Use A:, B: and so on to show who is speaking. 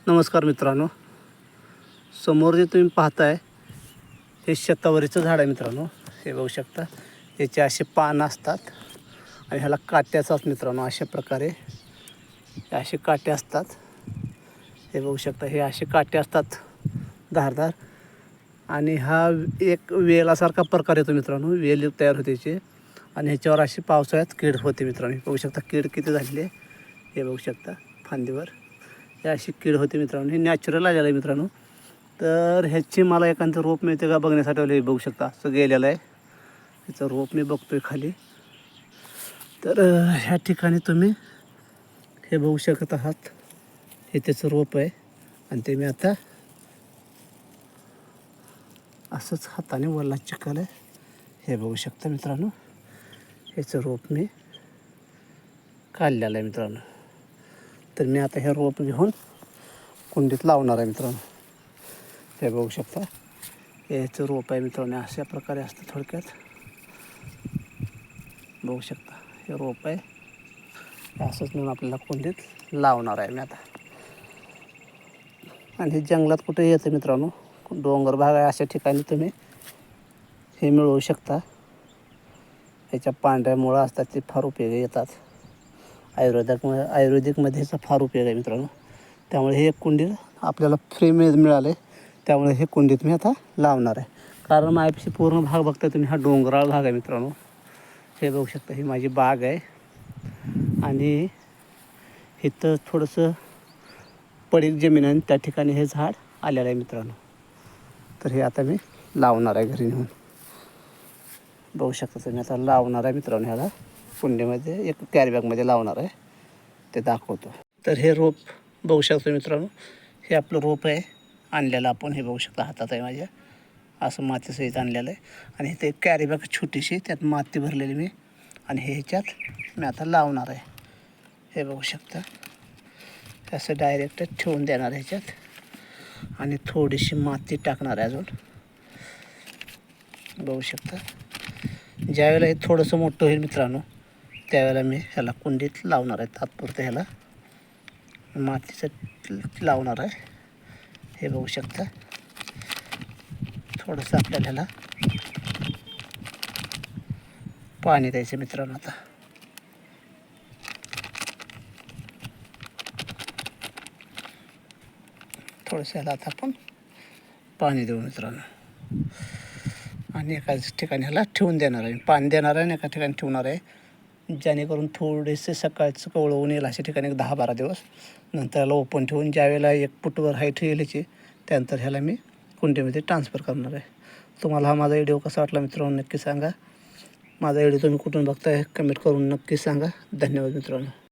A: नमस्कार मित्रांनो, समोर जे तुम्ही पाहताय हे शतावरीचं झाड आहे मित्रांनो. हे बघू शकता, याचे असे पानं असतात आणि ह्याला काट्याचाच मित्रांनो अशा प्रकारे असे काटे असतात. हे बघू शकता, हे असे काटे असतात धारदार आणि हा एक वेलासारखा प्रकार येतो मित्रांनो. वेल तयार होते याचे आणि ह्याच्यावर अशी पावसाळ्यात कीड होते मित्रांनो. हे बघू शकता कीड किती झालेली आहे. हे बघू शकता फांदीवर हे अशी कीड होते मित्रांनो. हे नॅचरल आलेलं आहे मित्रांनो. तर ह्याची मला एखादं रोप मिळते का बघण्यासाठी आले. बघू शकता असं गेलेलं आहे. ह्याचं रोप मी बघतोय खाली. तर ह्या ठिकाणी तुम्ही हे बघू शकत आहात. हे त्याचं रोप आहे आणि ते मी आता असंच हाताने वल्ला चिखल आहे. हे बघू शकता मित्रांनो, ह्याचं रोप मी काढलेलं आहे मित्रांनो. तर मी आता हे रोप घेऊन कुंडीत लावणार आहे मित्रांनो. हे बघू शकता, याचं रोप आहे मित्रांनो. अशा प्रकारे असतं थोडक्यात. बघू शकता हे रोप आहे. असंच म्हणून आपल्याला कुंडीत लावणार आहे मी आता. आणि हे जंगलात कुठे येतं मित्रांनो, डोंगर भाग आहे अशा ठिकाणी तुम्ही हे मिळवू शकता. ह्याच्या पांढऱ्या मुळं असतात ते फार उपयोगी येतात. आयुर्वेदिकमध्ये ह्याचा फार उपयोग आहे मित्रांनो. त्यामुळे हे एक कुंडीत आपल्याला फ्री मिळालं आहे. त्यामुळे हे कुंडीत मी आता लावणार आहे. कारण माझ्यापाशी पूर्ण भाग बघता तुम्ही, हा डोंगराळ भाग आहे मित्रांनो. हे बघू शकता, ही माझी बाग आहे आणि इथं थोडंसं पडीक जमीन आहे, त्या ठिकाणी हे झाड आलेलं आहे मित्रांनो. तर हे आता मी लावणार आहे घरी नेऊन. बघू शकता तुम्ही, आता लावणार आहे मित्रांनो. ह्याला कुंडीमध्ये एक कॅरीबॅगमध्ये लावणार आहे, ते दाखवतो. तर हे रोप बघू शकतो मित्रांनो. हे आपलं रोप आहे आणलेलं आपण. हे बघू शकता हातात आहे माझ्या, असं मातीसहित आणलेलं आहे. आणि इथे एक कॅरीबॅग छोटीशी, त्यात माती भरलेली मी, आणि हे ह्याच्यात मी आता लावणार आहे. हे बघू शकता, असं डायरेक्ट ठेवून देणार आहे ह्याच्यात आणि थोडीशी माती टाकणार आहे अजून. बघू शकता, ज्यावेळेला हे थोडंसं मोठं होईल मित्रांनो, त्यावेळेला मी ह्याला कुंडीत लावणार आहे. तात्पुरतं ह्याला मातीचं लावणार आहे. हे बघू शकता, थोडंसं आपल्याला ह्याला पाणी द्यायचं मित्रांनो. आता थोडंसं ह्याला आता आपण पाणी देऊ मित्रांनो. आणि एका ठिकाणी ह्याला ठेवून देणार आहे, पाणी देणार आहे आणि एका ठिकाणी ठेवणार आहे, जेणेकरून थोडेसे सकाळचं कवळं ऊन येईल अशा ठिकाणी 10-12 दिवस. नंतर ह्याला ओपन ठेवून ज्यावेळेला 1 फूटवर हाईट येईल याची, त्यानंतर ह्याला मी कुंडीमध्ये ट्रान्सफर करणार आहे. तुम्हाला हा माझा व्हिडिओ कसा वाटला मित्रांनो नक्की सांगा. माझा व्हिडिओ तुम्ही कुठून बघताय कमेंट करून नक्की सांगा. धन्यवाद मित्रांनो.